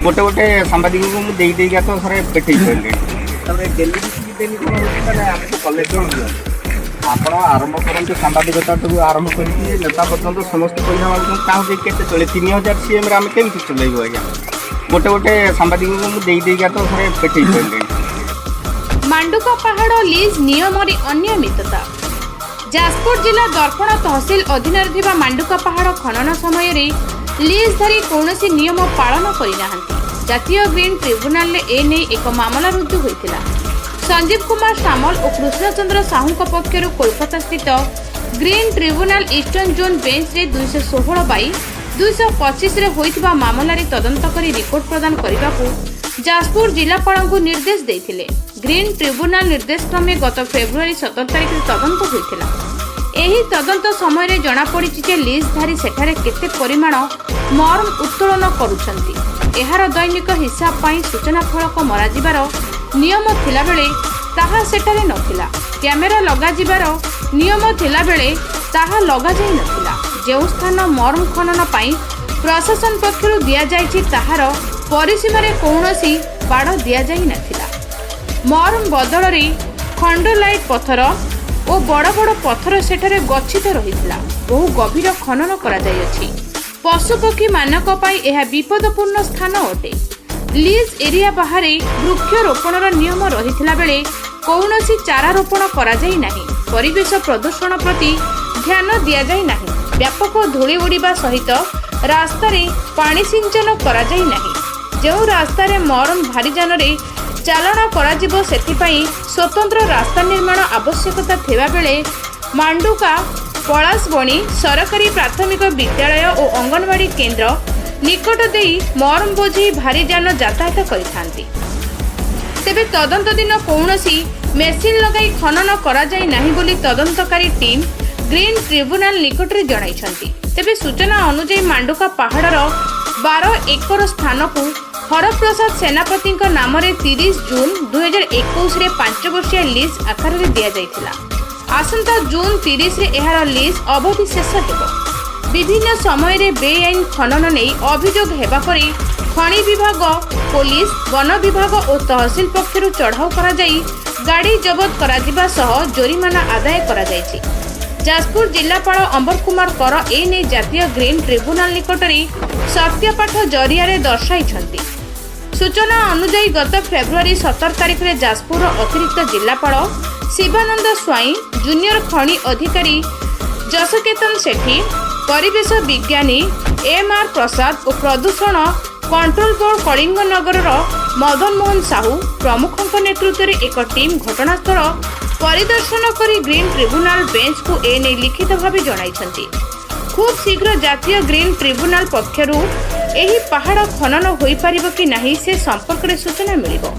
गोटे गोटे सांबादिक को मुझे देगा तो सर पेटे आप आरंभ करते सांबादिकता आरंभ कर नेता पर्यटन समस्त पैसा मांग क्या चले 3000 सीएम आम केमी चलू आज्ञा गोटे गोटे सांबादिक को मुझे देगा तो सर पेटे मांडुका पहाड़ लीज नियम अनियमितता। जाजपुर जिला दर्पण तहसिल अधीन मांडुका पहाड़ खनन समय लीजधारी कौन नियम पालन करना। जातीय ग्रीन ट्रिब्यूनाल एने एक मामला रुजु होता। संजीव कुमार सामल और कृष्णचंद्र साहू पक्षर कोलकाता स्थित green tribunal eastern zone bench रे 216/225 रे होइतिबा मामलार तदंत करी रिपोर्ट प्रदान करने को जाजपुर जिलापाल को निर्देश देथिले। ग्रीन ट्रिब्यूनाल निर्देश क्रमे गत फेब्रुआरी 17 तारिख तदंत होइतिला। एही तदंत समय जना पड़ी जे लीजधारी सेठारे केते परिमाण मर्म उत्तोलन करुछंती। एहार दैनिक हिसाब पाई सूचना फलक मरा जिबार नियम थिला बेले ताहा सेठारे नथिला। कैमेरा लगा जिबार नियम थिला बेले ताहा लगा जाई नथिला। जे स्थान मर्म खनन पाई प्रशासन पक्षरु दिया जायछि ताहार परिसीमा रे कोनोसी बाड़ दिया जाई नथिला। मर्म बदल रे खंडलाइट पत्थर और बड़ बड़ पत्थर सेठारे गच्छित रहितला। बहु गभीर खनन करा जाय अछि। पशुपक्षी मानक पाई एहा विपदपूर्ण स्थान अटे। लीज एरिया बाहरे वृक्षरोपणर नियम रहितला बेले कौनसी चारा रोपण करा जाई नाही। परिवेश प्रदूषण प्रति ध्यान दिया जाई नाही। व्यापक धूଳି उड़िबा सहित रास्ता रे पानी सिंचन करा जाई नाही। जो रास्ता रे मरम भारी जान रे चालन करा जिवो सेतिपई स्वतंत्र रास्ता निर्माण आवश्यकता थिबा बेले मांडुका पलासबणी सरकारी प्राथमिक विद्यालय और अंगनवाड़ी केन्द्र निकट देई मरम बोझी भारी जान यातायात करिथांती। तेबे तदंत दिन कौनसी मेसिन लगाई खनन करा जाई नाही बोली तदंतकारी टीम ग्रीन ट्रिब्यूनाल निकट रे जणाइछंती। तेबे सूचना अनुसार मांडुका पहाड़र 12 एकर स्थान को हरप्रसाद सेनापति नाम 30 जून 2021 रे 5 वर्षीय लीज आकार रे दिया जाइथिला। आसंता जून 30 रे एहार लीज अवधि शेष हेबो। विभिन्न समय रे बेआईन खनन नहीं अभियोग हेबा परी खनि विभाग, पुलिस, वन विभाग और तहसील पक्षरु चढ़ाऊ करा जाई गाड़ी जबत करा जिबा सह जोरिमाना आदाय करा जायछि। जाजपुर जिलापाल अंबर कुमार कर एने जातीय ग्रीन ट्रिब्यूनाल निकटरी सत्यापाठ जरिया रे दर्शाइछंती। सूचना अनुसार गत फेब्रुआरी 17 तारिख रे जाजपुर अतिरिक्त जिलापाल शिवानंद स्वाई, जूनियर खनि अधिकारी जसकेतन सेठी, परिवेश विज्ञानी एम.आर. प्रसाद और प्रदूषण कंट्रोल बोर्ड कलिंगनगर मदन मोहन साहू प्रमुखों नेतृत्व में एक टीम घटनास्थल परिदर्शन करी ग्रीन ट्रिब्यूनाल बेंच को एने लिखित भाव जणाइछंती। खूब शीघ्र जातीय ग्रीन ट्रिब्यूनाल पक्षरु एही पहाड़ खनन होई पारिबो कि नाही से संपर्क रे सूचना मिलिबो।